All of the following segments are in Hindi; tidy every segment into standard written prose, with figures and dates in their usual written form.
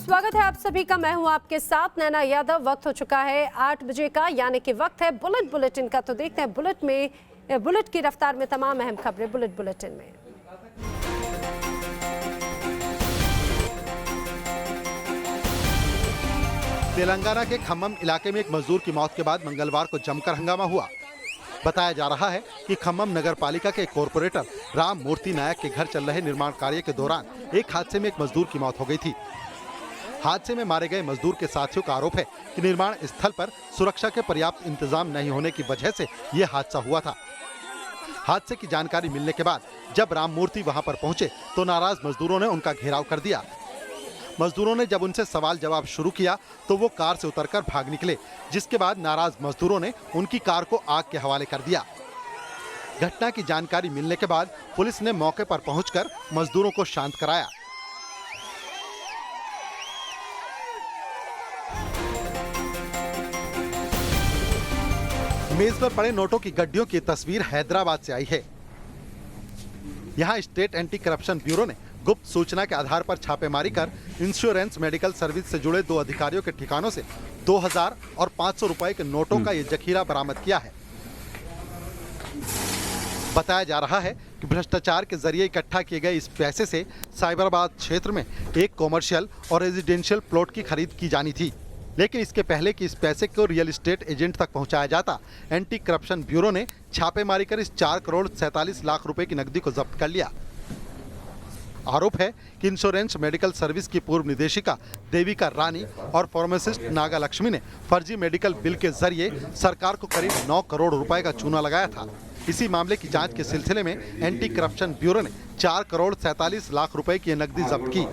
स्वागत है आप सभी का। मैं हूं आपके साथ नैना यादव। वक्त हो चुका है 8 बजे का, यानी कि वक्त है बुलेटिन का। तो देखते हैं बुलेट की रफ्तार में तमाम अहम खबरें बुलेटिन में। तेलंगाना के खम्मम इलाके में एक मजदूर की मौत के बाद मंगलवार को जमकर हंगामा हुआ। बताया जा रहा है कि खम्मम नगर पालिका के कॉरपोरेटर राम मूर्ति नायक के घर चल रहे निर्माण कार्य के दौरान एक हादसे में एक मजदूर की मौत हो गई थी। हादसे में मारे गए मजदूर के साथियों का आरोप है कि निर्माण स्थल पर सुरक्षा के पर्याप्त इंतजाम नहीं होने की वजह से ये हादसा हुआ था। हादसे की जानकारी मिलने के बाद जब राम मूर्ति वहां पर पहुंचे तो नाराज मजदूरों ने उनका घेराव कर दिया। मजदूरों ने जब उनसे सवाल जवाब शुरू किया तो वो कार से उतरकर भाग निकले, जिसके बाद नाराज मजदूरों ने उनकी कार को आग के हवाले कर दिया। घटना की जानकारी मिलने के बाद पुलिस ने मौके पर पहुंचकर मजदूरों को शांत कराया। मेज पर पड़े नोटों की गड्डियों की तस्वीर हैदराबाद से आई है। यहां स्टेट एंटी करप्शन ब्यूरो ने गुप्त सूचना के आधार पर छापेमारी कर इंश्योरेंस मेडिकल सर्विस से जुड़े 2 अधिकारियों के ठिकानों से 2000 और 500 रुपए के नोटों का ये जखीरा बरामद किया है। बताया जा रहा है कि भ्रष्टाचार के जरिए इकट्ठा किए गए इस पैसे से साइबराबाद क्षेत्र में एक कॉमर्शियल और रेजिडेंशियल प्लॉट की खरीद की जानी थी, लेकिन इसके पहले कि इस पैसे को रियल एस्टेट एजेंट तक पहुंचाया जाता, एंटी करप्शन ब्यूरो ने छापेमारी कर इस 4 करोड़ 47 लाख रुपए की नकदी को जब्त कर लिया। आरोप है कि इंश्योरेंस मेडिकल सर्विस की पूर्व निदेशिका देविका रानी और फार्मासिस्ट नागा लक्ष्मी ने फर्जी मेडिकल बिल के जरिए सरकार को करीब 9 करोड़ रुपए का चूना लगाया था। इसी मामले की जांच के सिलसिले में एंटी करप्शन ब्यूरो ने 4 करोड़ 47 लाख रुपए की नकदी जब्त की।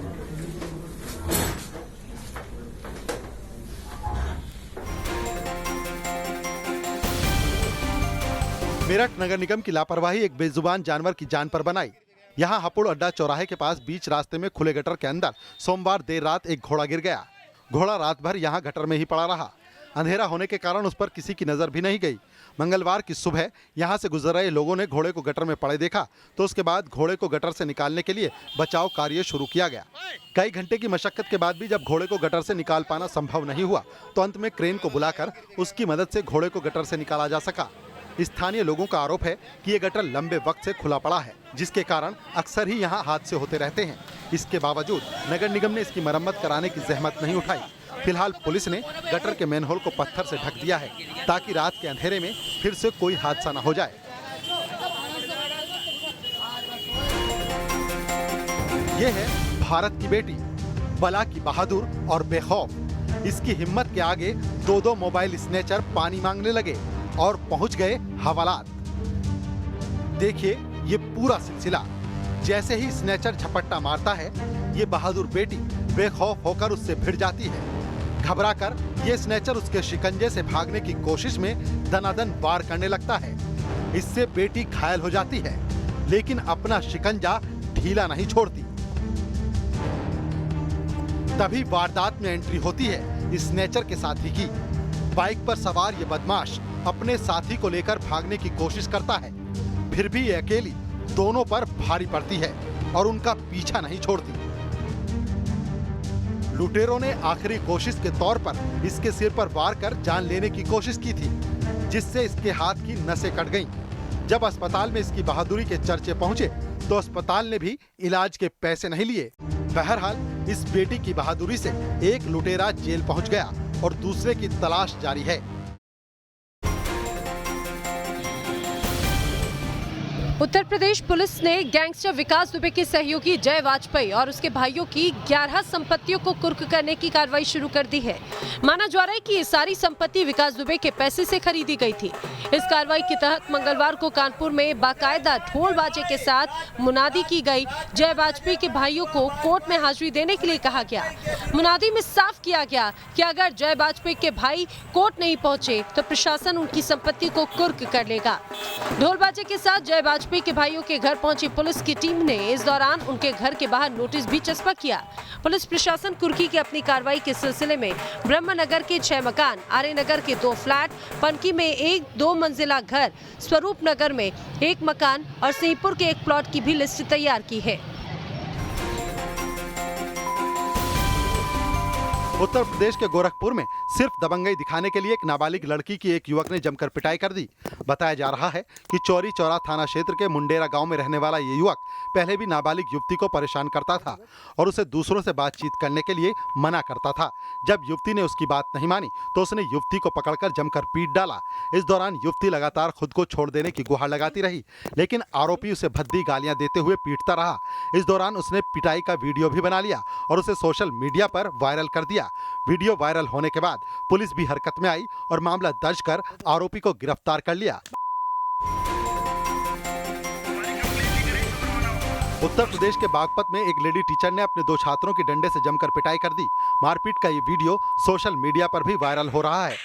मेरठ नगर निगम की लापरवाही एक बेजुबान जानवर की जान पर बनाई। यहां हापुड़ अड्डा चौराहे के पास बीच रास्ते में खुले गटर के अंदर सोमवार देर रात एक घोड़ा गिर गया। घोड़ा रात भर यहां गटर में ही पड़ा रहा। अंधेरा होने के कारण उस पर किसी की नजर भी नहीं गई। मंगलवार की सुबह यहां से गुजर रहे लोगों ने घोड़े को गटर में पड़े देखा तो उसके बाद घोड़े को गटर से निकालने के लिए बचाव कार्य शुरू किया गया। कई घंटे की मशक्कत के बाद भी जब घोड़े को गटर से निकाल पाना संभव नहीं हुआ तो अंत में क्रेन को बुलाकर उसकी मदद से घोड़े को गटर से निकाला जा सका। स्थानीय लोगों का आरोप है कि ये गटर लंबे वक्त से खुला पड़ा है, जिसके कारण अक्सर ही यहाँ हादसे होते रहते हैं। इसके बावजूद नगर निगम ने इसकी मरम्मत कराने की जहमत नहीं उठाई। फिलहाल पुलिस ने गटर के मेनहोल को पत्थर से ढक दिया है ताकि रात के अंधेरे में फिर से कोई हादसा न हो जाए। ये है भारत की बेटी, बला की बहादुर और बेखौफ। इसकी हिम्मत के आगे 2-2 मोबाइल स्नेचर पानी मांगने लगे और पहुंच गए हवालात। देखिए ये पूरा सिलसिला। जैसे ही स्नेचर झपट्टा मारता है, ये बहादुर बेटी बेखौफ होकर उससे भिड़ जाती है। घबराकर ये स्नेचर उसके शिकंजे से भागने की कोशिश में दनादन वार करने लगता है। इससे बेटी घायल हो जाती है, लेकिन अपना शिकंजा ढीला नहीं छोड़ती। तभी वारदात में एंट्री होती है स्नेचर के साथी की। बाइक पर सवार ये बदमाश अपने साथी को लेकर भागने की कोशिश करता है, फिर भी ये अकेली दोनों पर भारी पड़ती है और उनका पीछा नहीं छोड़ती। लुटेरों ने आखिरी कोशिश के तौर पर इसके सिर पर वार कर जान लेने की कोशिश की थी, जिससे इसके हाथ की नसें कट गईं। जब अस्पताल में इसकी बहादुरी के चर्चे पहुंचे तो अस्पताल ने भी इलाज के पैसे नहीं लिए। बहरहाल इस बेटी की बहादुरी से एक लुटेरा जेल पहुंच गया और दूसरे की तलाश जारी है। उत्तर प्रदेश पुलिस ने गैंगस्टर विकास दुबे के सहयोगी जय वाजपेयी और उसके भाइयों की 11 संपत्तियों को कुर्क करने की कार्रवाई शुरू कर दी है। माना जा रहा है कि ये सारी संपत्ति विकास दुबे के पैसे से खरीदी गई थी। इस कार्रवाई के तहत मंगलवार को कानपुर में बाकायदा ढोल बाजे के साथ मुनादी की गई। जय वाजपेयी के भाइयों को कोर्ट में हाजिरी देने के लिए कहा गया। मुनादी में साफ किया गया कि अगर जय वाजपेयी के भाई कोर्ट नहीं पहुंचे तो प्रशासन उनकी संपत्ति को कुर्क कर लेगा। ढोल बाजे के साथ जय वाजपेयी के भाइयों के घर पहुंची पुलिस की टीम ने इस दौरान उनके घर के बाहर नोटिस भी चस्पा किया। पुलिस प्रशासन कुर्की की अपनी कार्रवाई के सिलसिले में ब्रह्मनगर के 6 मकान, आर्य नगर के 2 फ्लैट, पनकी में एक 2 मंजिला घर, स्वरूप नगर में 1 मकान और सिंहपुर के 1 प्लॉट की भी लिस्ट तैयार की है। उत्तर प्रदेश के गोरखपुर में सिर्फ दबंगई दिखाने के लिए एक नाबालिग लड़की की एक युवक ने जमकर पिटाई कर दी। बताया जा रहा है कि चौरी चौरा थाना क्षेत्र के मुंडेरा गांव में रहने वाला ये युवक पहले भी नाबालिग युवती को परेशान करता था और उसे दूसरों से बातचीत करने के लिए मना करता था। जब युवती ने उसकी बात नहीं मानी तो उसने युवती को पकड़कर जमकर पीट डाला। इस दौरान युवती लगातार खुद को छोड़ देने की गुहार लगाती रही, लेकिन आरोपी उसे भद्दी गालियां देते हुए पीटता रहा। इस दौरान उसने पिटाई का वीडियो भी बना लिया और उसे सोशल मीडिया पर वायरल कर दिया। वीडियो वायरल होने के बाद पुलिस भी हरकत में आई और मामला दर्ज कर आरोपी को गिरफ्तार कर लिया। उत्तर प्रदेश के बागपत में एक लेडी टीचर ने अपने 2 छात्रों की डंडे से जमकर पिटाई कर दी। मारपीट का ये वीडियो सोशल मीडिया पर भी वायरल हो रहा है।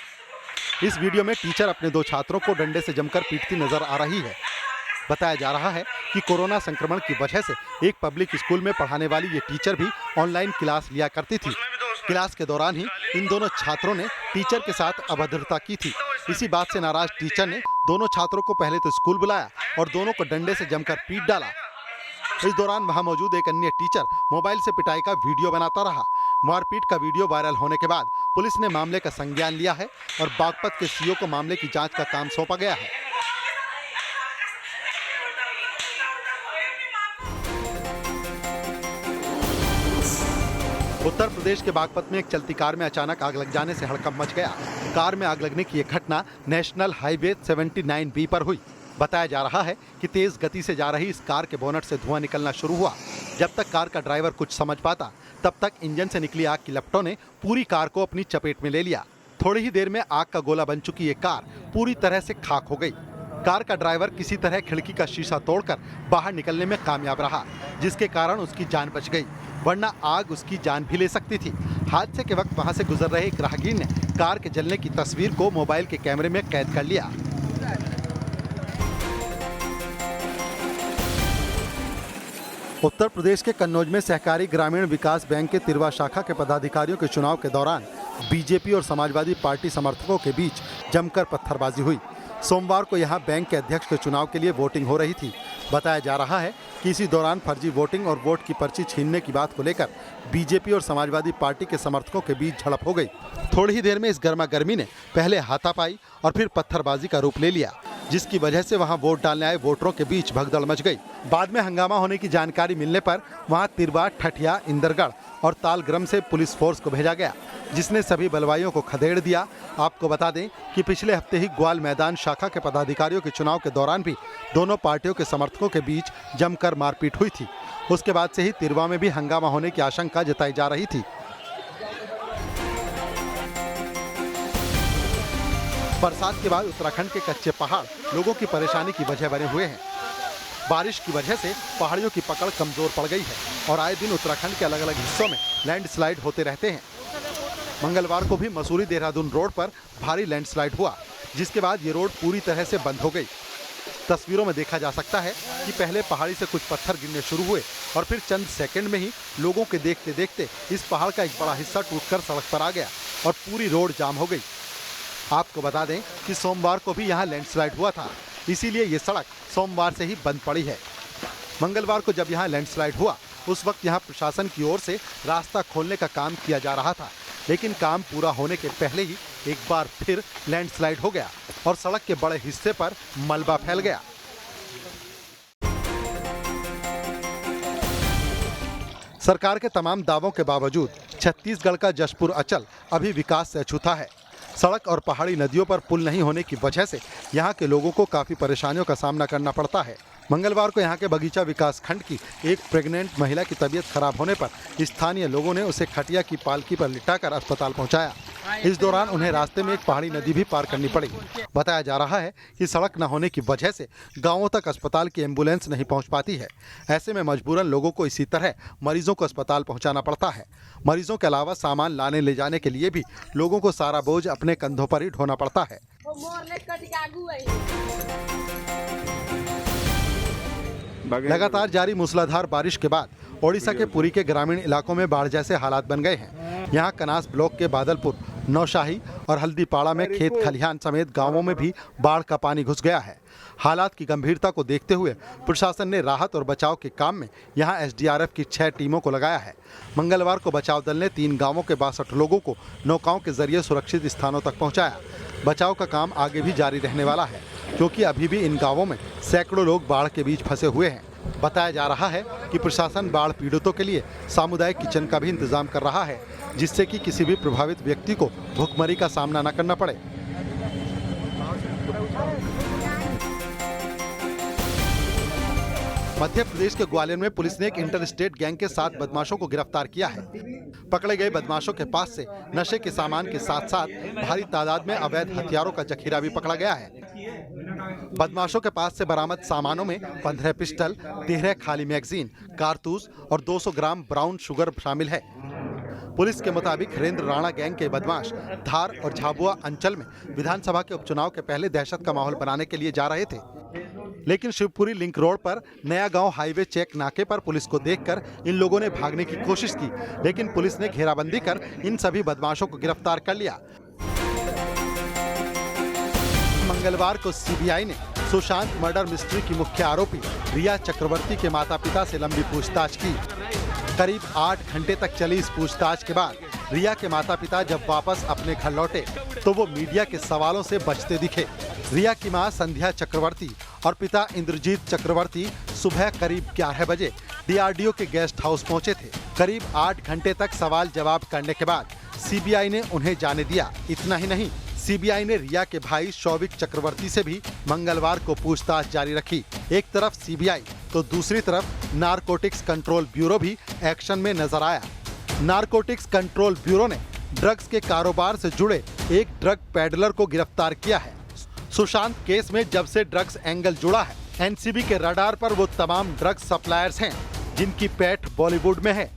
इस वीडियो में टीचर अपने 2 छात्रों को डंडे से जमकर पीटती नजर आ रही है। बताया जा रहा है कि कोरोना संक्रमण की वजह से एक पब्लिक स्कूल में पढ़ाने वाली ये टीचर भी ऑनलाइन क्लास लिया करती थी। क्लास के दौरान ही इन दोनों छात्रों ने टीचर के साथ अभद्रता की थी। इसी बात से नाराज टीचर ने दोनों छात्रों को पहले तो स्कूल बुलाया और दोनों को डंडे से जमकर पीट डाला। इस दौरान वहां मौजूद एक अन्य टीचर मोबाइल से पिटाई का वीडियो बनाता रहा। मारपीट का वीडियो वायरल होने के बाद पुलिस ने मामले का संज्ञान लिया है और बागपत के सीओ को मामले की जांच का काम सौंपा गया है। उत्तर प्रदेश के बागपत में एक चलती कार में अचानक आग लग जाने से हड़कंप मच गया। कार में आग लगने की यह घटना नेशनल हाईवे 79B पर हुई। बताया जा रहा है कि तेज गति से जा रही इस कार के बोनट से धुआं निकलना शुरू हुआ। जब तक कार का ड्राइवर कुछ समझ पाता तब तक इंजन से निकली आग की लपटों ने पूरी कार को अपनी चपेट में ले लिया। थोड़ी ही देर में आग का गोला बन चुकी ये कार पूरी तरह से खाक हो गई। कार का ड्राइवर किसी तरह खिड़की का शीशा तोड़कर बाहर निकलने में कामयाब रहा, जिसके कारण उसकी जान बच गई, वरना आग उसकी जान भी ले सकती थी। हादसे के वक्त वहां से गुजर रहे एक राहगीर ने कार के जलने की तस्वीर को मोबाइल के कैमरे में कैद कर लिया। उत्तर प्रदेश के कन्नौज में सहकारी ग्रामीण विकास बैंक के तिरवा शाखा के पदाधिकारियों के चुनाव के दौरान बीजेपी और समाजवादी पार्टी समर्थकों के बीच जमकर पत्थरबाजी हुई। सोमवार को यहां बैंक के अध्यक्ष के चुनाव के लिए वोटिंग हो रही थी। बताया जा रहा है कि इसी दौरान फर्जी वोटिंग और वोट की पर्ची छीनने की बात को लेकर बीजेपी और समाजवादी पार्टी के समर्थकों के बीच झड़प हो गई। थोड़ी ही देर में इस गर्मागर्मी ने पहले हाथापाई और फिर पत्थरबाजी का रूप ले लिया, जिसकी वजह से वहां वोट डालने आए वोटरों के बीच भगदड़ मच गई। बाद में हंगामा होने की जानकारी मिलने पर वहां तिरवा, ठठिया, इंदरगढ़ और तालग्राम से पुलिस फोर्स को भेजा गया, जिसने सभी बलवाइयों को खदेड़ दिया। आपको बता दें कि पिछले हफ्ते ही ग्वाल मैदान शाखा के पदाधिकारियों के चुनाव के दौरान भी दोनों पार्टियों के समर्थकों के बीच जमकर मारपीट हुई थी। उसके बाद से ही तिरवा में भी हंगामा होने की आशंका जताई जा रही थी। बरसात के बाद उत्तराखंड के कच्चे पहाड़ लोगों की परेशानी की वजह बने हुए हैं। बारिश की वजह से पहाड़ियों की पकड़ कमजोर पड़ गई है और आए दिन उत्तराखंड के अलग अलग हिस्सों में लैंडस्लाइड होते रहते हैं। मंगलवार को भी मसूरी देहरादून रोड पर भारी लैंडस्लाइड हुआ, जिसके बाद ये रोड पूरी तरह से बंद हो गई। तस्वीरों में देखा जा सकता है कि पहले पहाड़ी से कुछ पत्थर गिरने शुरू हुए और फिर चंद सेकंड में ही लोगों के देखते देखते इस पहाड़ का एक बड़ा हिस्सा टूटकर सड़क पर आ गया और पूरी रोड जाम हो गई। आपको बता दें कि सोमवार को भी यहाँ लैंडस्लाइड हुआ था, इसीलिए ये सड़क सोमवार से ही बंद पड़ी है। मंगलवार को जब यहाँ लैंडस्लाइड हुआ उस वक्त यहाँ प्रशासन की ओर से रास्ता खोलने का काम किया जा रहा था, लेकिन काम पूरा होने के पहले ही एक बार फिर लैंडस्लाइड हो गया और सड़क के बड़े हिस्से पर मलबा फैल गया। सरकार के तमाम दावों के बावजूद छत्तीसगढ़ का जशपुर अंचल अभी विकास से अछूता है। सड़क और पहाड़ी नदियों पर पुल नहीं होने की वजह से यहाँ के लोगों को काफ़ी परेशानियों का सामना करना पड़ता है। मंगलवार को यहाँ के बगीचा विकास खंड की एक प्रेग्नेंट महिला की तबीयत खराब होने पर स्थानीय लोगों ने उसे खटिया की पालकी पर लिटाकर अस्पताल पहुँचाया। इस दौरान उन्हें रास्ते में एक पहाड़ी नदी भी पार करनी पड़ी। बताया जा रहा है कि सड़क न होने की वजह से गांवों तक अस्पताल की एम्बुलेंस नहीं पहुंच पाती है। ऐसे में मजबूरन लोगों को इसी तरह मरीजों को अस्पताल पहुंचाना पड़ता है। मरीजों के अलावा सामान लाने ले जाने के लिए भी लोगों को सारा बोझ अपने कंधों पर ही ढोना पड़ता है। लगातार जारी मूसलाधार बारिश के बाद ओडिशा के पुरी के ग्रामीण इलाकों में बाढ़ जैसे हालात बन गए हैं। यहाँ कनास ब्लॉक के बादलपुर, नौशाही और हल्दीपाड़ा में खेत खलिहान समेत गांवों में भी बाढ़ का पानी घुस गया है। हालात की गंभीरता को देखते हुए प्रशासन ने राहत और बचाव के काम में यहां एसडीआरएफ की 6 टीमों को लगाया है। मंगलवार को बचाव दल ने 3 गांवों के 62 लोगों को नौकाओं के जरिए सुरक्षित स्थानों तक पहुंचाया। बचाव का काम आगे भी जारी रहने वाला है, क्योंकि अभी भी इन गांवों में सैकड़ों लोग बाढ़ के बीच फंसे हुए हैं। बताया जा रहा है कि प्रशासन बाढ़ पीड़ितों के लिए सामुदायिक किचन का भी इंतजाम कर रहा है, जिससे कि किसी भी प्रभावित व्यक्ति को भूखमरी का सामना न करना पड़े। मध्य प्रदेश के ग्वालियर में पुलिस ने एक इंटर स्टेट गैंग के 7 बदमाशों को गिरफ्तार किया है। पकड़े गए बदमाशों के पास से नशे के सामान के साथ साथ भारी तादाद में अवैध हथियारों का जखीरा भी पकड़ा गया है। बदमाशों के पास से बरामद सामानों में 15 पिस्टल, 13 खाली मैगजीन, कारतूस और 200 ग्राम ब्राउन शुगर शामिल है। पुलिस के मुताबिक हरेंद्र राणा गैंग के बदमाश धार और झाबुआ अंचल में विधानसभा के उपचुनाव के पहले दहशत का माहौल बनाने के लिए जा रहे थे, लेकिन शिवपुरी लिंक रोड पर नया गांव हाईवे चेक नाके पर पुलिस को देखकर इन लोगों ने भागने की कोशिश की, लेकिन पुलिस ने घेराबंदी कर इन सभी बदमाशों को गिरफ्तार कर लिया। मंगलवार को सीबीआई ने सुशांत मर्डर मिस्ट्री की मुख्य आरोपी रिया चक्रवर्ती के माता-पिता से लंबी पूछताछ की। करीब 8 घंटे तक चली इस पूछताछ के बाद रिया के माता-पिता जब वापस अपने घर लौटे तो वो मीडिया के सवालों से बचते दिखे। रिया की मां संध्या चक्रवर्ती और पिता इंद्रजीत चक्रवर्ती सुबह करीब 11 बजे डीआरडीओ के गेस्ट हाउस पहुंचे थे। करीब 8 घंटे तक सवाल जवाब करने के बाद सीबीआई ने उन्हें जाने दिया। इतना ही नहीं, सीबीआई ने रिया के भाई शौविक चक्रवर्ती से भी मंगलवार को पूछताछ जारी रखी। एक तरफ सीबीआई तो दूसरी तरफ नारकोटिक्स कंट्रोल ब्यूरो भी एक्शन में नजर आया। नारकोटिक्स कंट्रोल ब्यूरो ने ड्रग्स के कारोबार से जुड़े एक ड्रग पैडलर को गिरफ्तार किया है। सुशांत केस में जब से ड्रग्स एंगल जुड़ा है, एनसीबी के रडार पर वो तमाम ड्रग्स सप्लायर्स हैं जिनकी पैठ बॉलीवुड में है।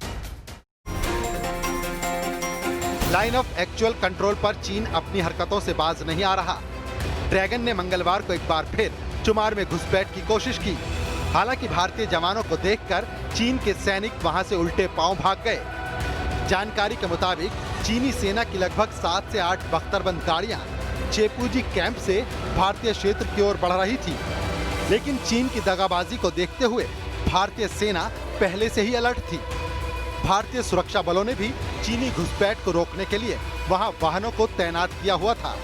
लाइन ऑफ एक्चुअल कंट्रोल पर चीन अपनी हरकतों से बाज नहीं आ रहा। ड्रैगन ने मंगलवार को एक बार फिर चुमार में घुसपैठ की कोशिश की। हालांकि भारतीय जवानों को देखकर चीन के सैनिक वहां से उल्टे पांव भाग गए। जानकारी के मुताबिक चीनी सेना की लगभग 7 से 8 बख्तरबंद गाड़ियां चेपुजी कैंप से भारतीय क्षेत्र की ओर बढ़ रही थी, लेकिन चीन की दगाबाजी को देखते हुए भारतीय सेना पहले से ही अलर्ट थी। भारतीय सुरक्षा बलों ने भी चीनी घुसपैठ को रोकने के लिए वहां वाहनों को तैनात किया हुआ था।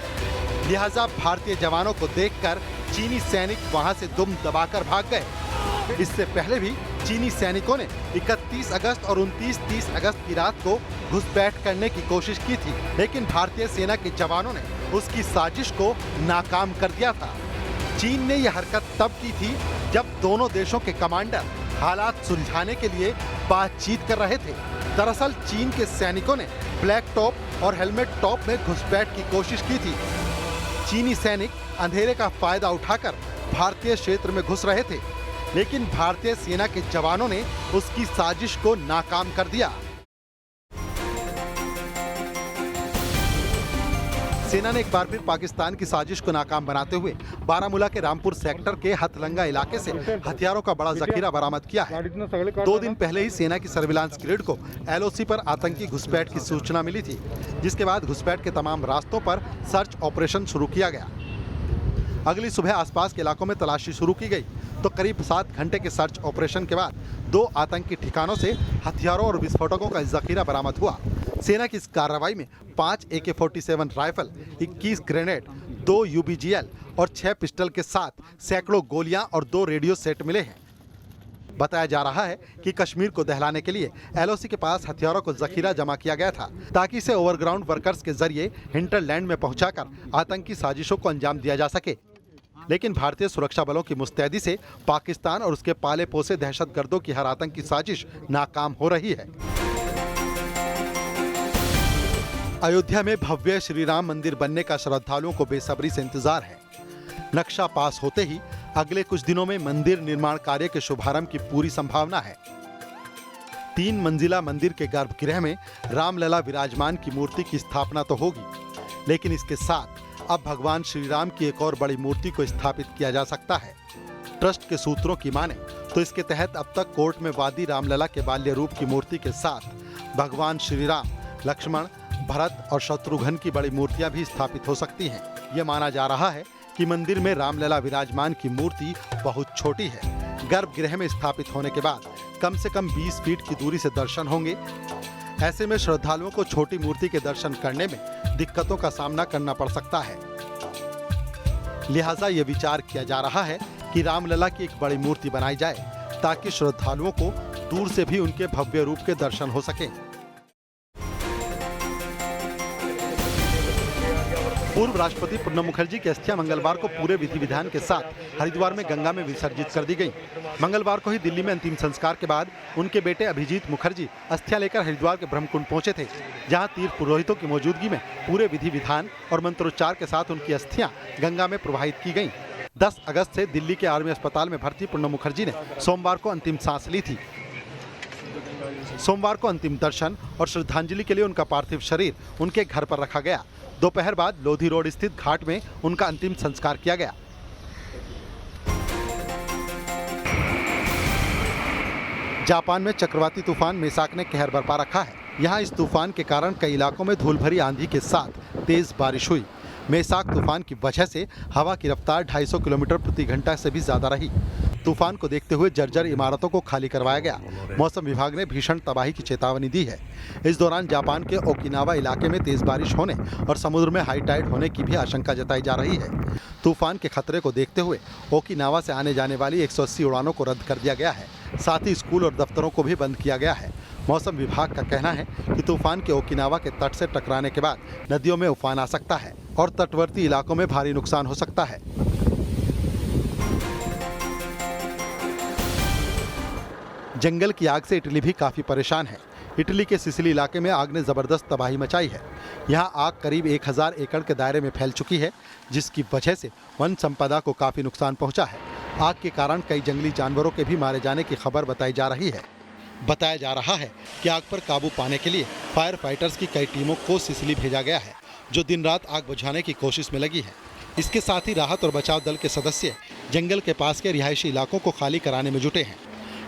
लिहाजा भारतीय जवानों को देखकर चीनी सैनिक वहां से दुम दबाकर भाग गए। इससे पहले भी चीनी सैनिकों ने 31 अगस्त और 29-30 अगस्त की रात को घुसपैठ करने की कोशिश की थी, लेकिन भारतीय सेना के जवानों ने उसकी साजिश को नाकाम कर दिया था। चीन ने यह हरकत तब की थी जब दोनों देशों के कमांडर हालात सुलझाने के लिए बातचीत कर रहे थे। दरअसल चीन के सैनिकों ने ब्लैक टॉप और हेलमेट टॉप में घुसपैठ की कोशिश की थी। चीनी सैनिक अंधेरे का फायदा उठाकर भारतीय क्षेत्र में घुस रहे थे, लेकिन भारतीय सेना के जवानों ने उसकी साजिश को नाकाम कर दिया। सेना ने एक बार फिर पाकिस्तान की साजिश को नाकाम बनाते हुए बारामूला के रामपुर सेक्टर के हथलंगा इलाके से हथियारों का बड़ा जखीरा बरामद किया है। 2 दिन पहले ही सेना की सर्विलांस ग्रिड को एलओसी पर आतंकी घुसपैठ की सूचना मिली थी, जिसके बाद घुसपैठ के तमाम रास्तों पर सर्च ऑपरेशन शुरू किया गया। अगली सुबह आसपास के इलाकों में तलाशी शुरू की गई तो करीब 7 घंटे के सर्च ऑपरेशन के बाद 2 आतंकी ठिकानों से हथियारों और विस्फोटकों का जखीरा बरामद हुआ। सेना की इस कार्रवाई में 5 AK-47 राइफल, 21 ग्रेनेड, 2 UBGL और 6 पिस्टल के साथ सैकड़ों गोलियां और 2 रेडियो सेट मिले हैं। बताया जा रहा है कि कश्मीर को दहलाने के लिए एलओसी के पास हथियारों को जखीरा जमा किया गया था, ताकि इसे ओवरग्राउंड वर्कर्स के जरिए हिंटरलैंड में पहुंचाकर आतंकी साजिशों को अंजाम दिया जा सके। लेकिन भारतीय सुरक्षा बलों की मुस्तैदी से पाकिस्तान और उसके पाले पोसे दहशतगर्दों की हर आतंकी साजिश नाकाम हो रही है। अयोध्या में भव्य श्री राम मंदिर बनने का श्रद्धालुओं को बेसब्री से इंतजार है। नक्शा पास होते ही अगले कुछ दिनों में मंदिर निर्माण कार्य के शुभारंभ की पूरी संभावना है। 3 मंजिला मंदिर के गर्भगृह में रामलला विराजमान की मूर्ति की स्थापना तो होगी, लेकिन इसके साथ अब भगवान श्री राम की एक और बड़ी मूर्ति को स्थापित किया जा सकता है। ट्रस्ट के सूत्रों की माने तो इसके तहत अब तक कोर्ट में वादी रामलला के बाल्य रूप की मूर्ति के साथ भगवान श्री राम, लक्ष्मण, भरत और शत्रुघ्न की बड़ी मूर्तियां भी स्थापित हो सकती हैं। ये माना जा रहा है कि मंदिर में रामलला विराजमान की मूर्ति बहुत छोटी है। गर्भगृह में स्थापित होने के बाद कम से कम 20 फीट की दूरी से दर्शन होंगे। ऐसे में श्रद्धालुओं को छोटी मूर्ति के दर्शन करने में दिक्कतों का सामना करना पड़ सकता है। लिहाजा ये विचार किया जा रहा है कि रामलला की एक बड़ी मूर्ति बनाई जाए ताकि श्रद्धालुओं को दूर से भी उनके भव्य रूप के दर्शन हो सके। पूर्व राष्ट्रपति प्रणब मुखर्जी की अस्थियां मंगलवार को पूरे विधि विधान के साथ हरिद्वार में गंगा में विसर्जित कर दी गईं। मंगलवार को ही दिल्ली में अंतिम संस्कार के बाद उनके बेटे अभिजीत मुखर्जी अस्थियां लेकर हरिद्वार के ब्रह्मकुंड पहुंचे थे, जहां तीर्थ पुरोहितों की मौजूदगी में पूरे विधि विधान और मंत्रोच्चार के साथ उनकी अस्थियां गंगा में प्रवाहित की गईं। 10 अगस्त से दिल्ली के आर्मी अस्पताल में भर्ती प्रणब मुखर्जी ने सोमवार को अंतिम सांस ली थी। सोमवार को अंतिम दर्शन और श्रद्धांजलि के लिए उनका पार्थिव शरीर उनके घर पर रखा गया। दोपहर बाद लोधी रोड स्थित घाट में उनका अंतिम संस्कार किया गया। जापान में चक्रवाती तूफान मेसाक ने कहर बरपा रखा है। यहाँ इस तूफान के कारण कई इलाकों में धूल भरी आंधी के साथ तेज बारिश हुई। मेसाक तूफान की वजह से हवा की रफ्तार 250 किलोमीटर प्रति घंटा से भी ज्यादा रही। तूफान को देखते हुए जर्जर इमारतों को खाली करवाया गया। मौसम विभाग ने भीषण तबाही की चेतावनी दी है। इस दौरान जापान के ओकिनावा इलाके में तेज बारिश होने और समुद्र में हाई टाइड होने की भी आशंका जताई जा रही है। तूफान के खतरे को देखते हुए ओकिनावा से आने जाने वाली 180 उड़ानों को रद्द कर दिया गया है। साथ ही स्कूल और दफ्तरों को भी बंद किया गया है। मौसम विभाग का कहना है कि तूफान के ओकिनावा के तट से टकराने के बाद नदियों में उफान आ सकता है और तटवर्ती इलाकों में भारी नुकसान हो सकता है। जंगल की आग से इटली भी काफी परेशान है। इटली के सिसिली इलाके में आग ने जबरदस्त तबाही मचाई है। यहाँ आग करीब 1000 एकड़ के दायरे में फैल चुकी है, जिसकी वजह से वन संपदा को काफी नुकसान पहुंचा है। आग के कारण कई जंगली जानवरों के भी मारे जाने की खबर बताई जा रही है। बताया जा रहा है कि आग पर काबू पाने के लिए फायर फाइटर्स की कई टीमों को सिसिली भेजा गया है, जो दिन रात आग बुझाने की कोशिश में लगी है। इसके साथ ही राहत और बचाव दल के सदस्य जंगल के पास के रिहायशी इलाकों को खाली कराने में जुटे हैं।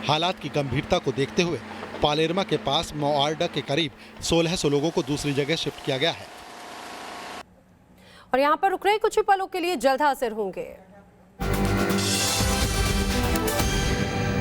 हालात की गंभीरता को देखते हुए पालेर्मा के पास मोआर्डा के करीब 1600 लोगों को दूसरी जगह शिफ्ट किया गया है। और यहाँ पर रुक रहे कुछ ही पलों के लिए जल्द हाजिर होंगे।